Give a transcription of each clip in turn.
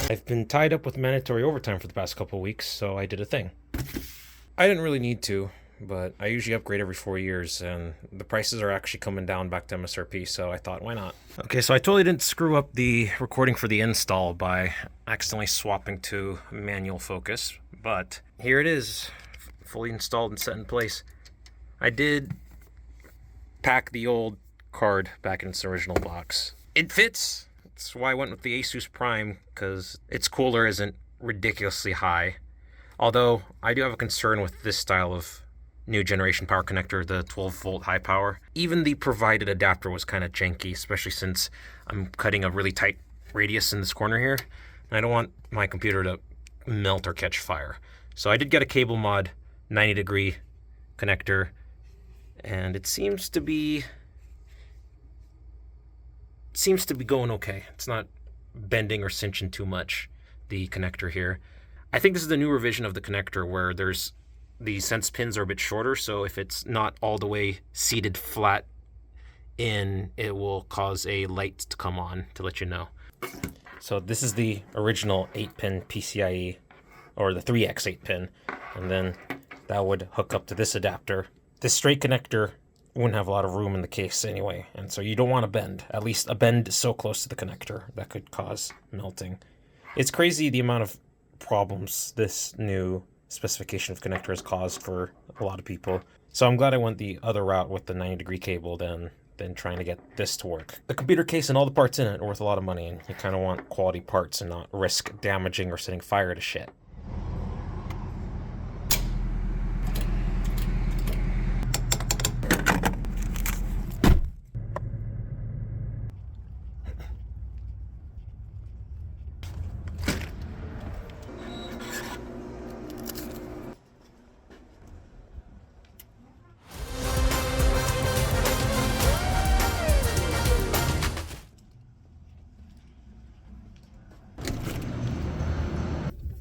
I've been tied up with mandatory overtime for the past couple of weeks, so I did a thing. I didn't really need to, but I usually upgrade every 4 years, and the prices are actually coming down back to MSRP, so I thought, why not? Okay, so I totally didn't screw up the recording for the install by accidentally swapping to manual focus, but here it is, fully installed and set in place. I did pack the old card back in its original box. It fits. That's why I went with the Asus Prime, because its cooler isn't ridiculously high. Although, I do have a concern with this style of new generation power connector, the 12-volt high power. Even the provided adapter was kind of janky, especially since I'm cutting a really tight radius in this corner here. And I don't want my computer to melt or catch fire. So I did get a cable mod 90-degree connector, and it seems to be going okay. It's not bending or cinching too much, the connector here. I think this is the new revision of the connector where the sense pins are a bit shorter, so if it's not all the way seated flat in, it will cause a light to come on to let you know. So this is the original 8-pin PCIe, or the 3x 8-pin, and then that would hook up to this adapter. This straight connector wouldn't have a lot of room in the case anyway, and so you don't want to bend. At least a bend so close to the connector that could cause melting. It's crazy the amount of problems this new specification of connector has caused for a lot of people. So I'm glad I went the other route with the 90-degree cable than trying to get this to work. The computer case and all the parts in it are worth a lot of money, and you kind of want quality parts and not risk damaging or setting fire to shit.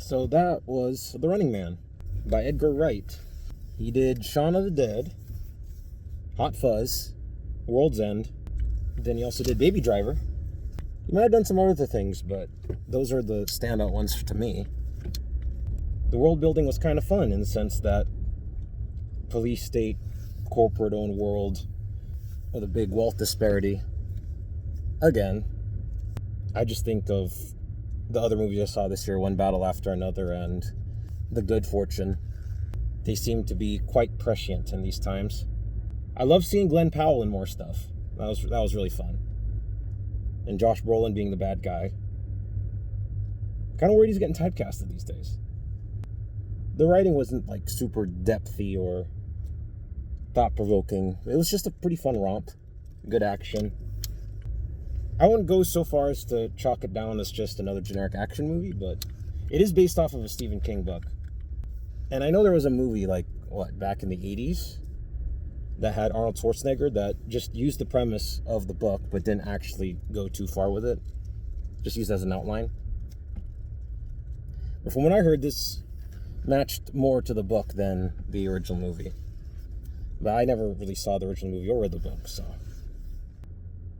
So that was The Running Man by Edgar Wright. He did Shaun of the Dead, Hot Fuzz, World's End, then he also did Baby Driver. He might have done some other things, but those are the standout ones to me. The world building was kind of fun in the sense that police state, corporate-owned world with a big wealth disparity. Again, I just think of the other movies I saw this year, One Battle After Another and The Good Fortune. They seem to be quite prescient in these times. I love seeing Glenn Powell in more stuff. That was really fun. And Josh Brolin being the bad guy. Kind of worried he's getting typecasted these days. The writing wasn't like super depthy or thought-provoking. It was just a pretty fun romp. Good action. I wouldn't go so far as to chalk it down as just another generic action movie, but it is based off of a Stephen King book. And I know there was a movie, back in the 80s that had Arnold Schwarzenegger that just used the premise of the book, but didn't actually go too far with it. Just used it as an outline. But from what I heard, this matched more to the book than the original movie. But I never really saw the original movie or read the book, so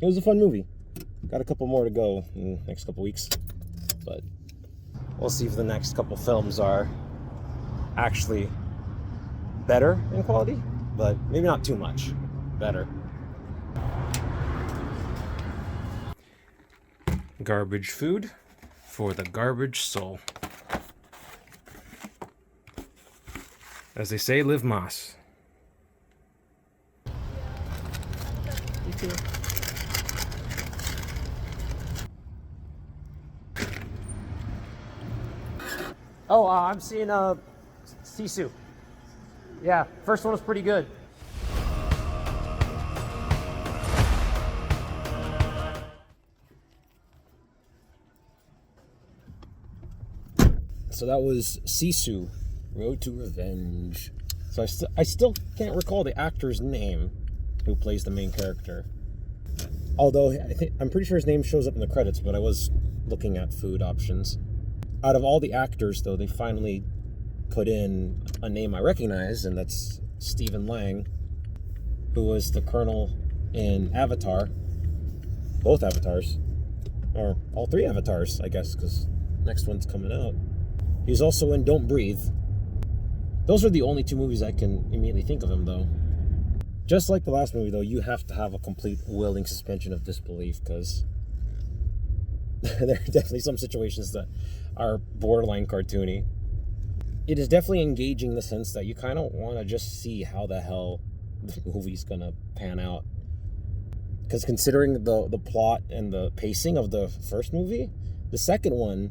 it was a fun movie. Got a couple more to go in the next couple weeks, but we'll see if the next couple films are actually better in quality, but maybe not too much better. Garbage food for the garbage soul. As they say, live Moss. You too. Oh, I'm seeing Sisu. Yeah, first one was pretty good. So that was Sisu, Road to Revenge. So I still can't recall the actor's name who plays the main character. Although I'm pretty sure his name shows up in the credits, but I was looking at food options. Out of all the actors, though, they finally put in a name I recognize, and that's Stephen Lang, who was the Colonel in Avatar, both Avatars, or all three Avatars, I guess, because next one's coming out. He's also in Don't Breathe. Those are the only two movies I can immediately think of him, though. Just like the last movie, though, you have to have a complete willing suspension of disbelief, because there are definitely some situations that are borderline cartoony. It is definitely engaging in the sense that you kind of want to just see how the hell the movie's gonna pan out. Because considering the plot and the pacing of the first movie, the second one,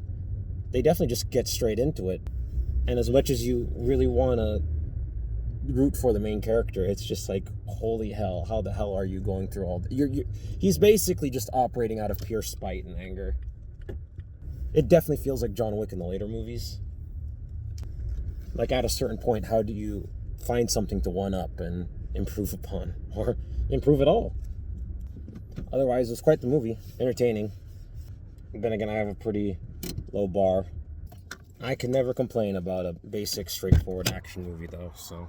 they definitely just get straight into it. And as much as you really want to root for the main character, it's just like, holy hell, how the hell are you going through all that? He's basically just operating out of pure spite and anger. It definitely feels like John Wick in the later movies. Like, at a certain point, how do you find something to one-up and improve upon? Or improve at all? Otherwise, it's quite the movie. Entertaining. Then again, I have a pretty low bar. I can never complain about a basic, straightforward action movie, though, so...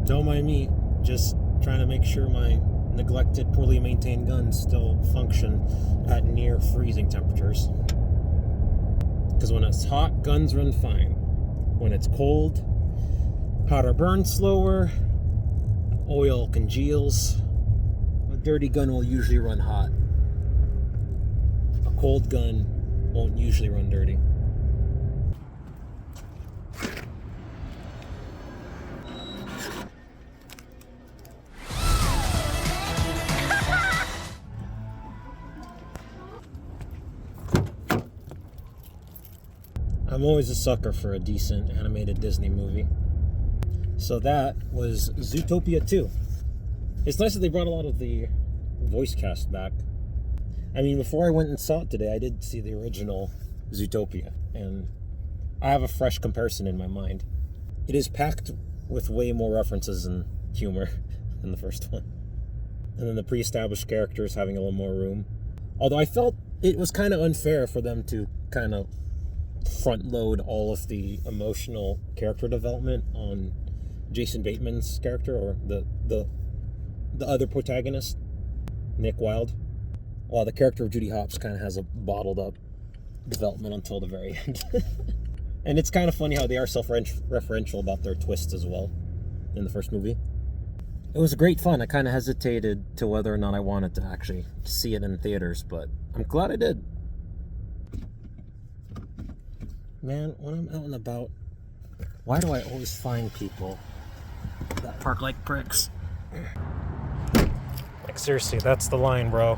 Don't mind me, just trying to make sure my neglected, poorly maintained guns still function at near freezing temperatures. Because when it's hot, guns run fine. When it's cold, powder burns slower, oil congeals. A dirty gun will usually run hot. A cold gun won't usually run dirty. I'm always a sucker for a decent animated Disney movie. So that was Zootopia 2. It's nice that they brought a lot of the voice cast back. I mean, before I went and saw it today, I did see the original Zootopia, and I have a fresh comparison in my mind. It is packed with way more references and humor than the first one. And then the pre-established characters having a little more room. Although I felt it was kind of unfair for them to kind of front load all of the emotional character development on Jason Bateman's character, or the other protagonist, Nick Wilde, while the character of Judy Hopps kind of has a bottled up development until the very end. And it's kind of funny how they are self-referential about their twists as well in the first movie. It was great fun. I kind of hesitated to whether or not I wanted to actually see it in theaters, but I'm glad I did. Man, when I'm out and about, why do I always find people that park like pricks? Like, seriously, that's the line, bro.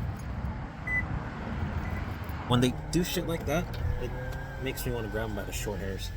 When they do shit like that, it makes me want to grab them by the short hairs.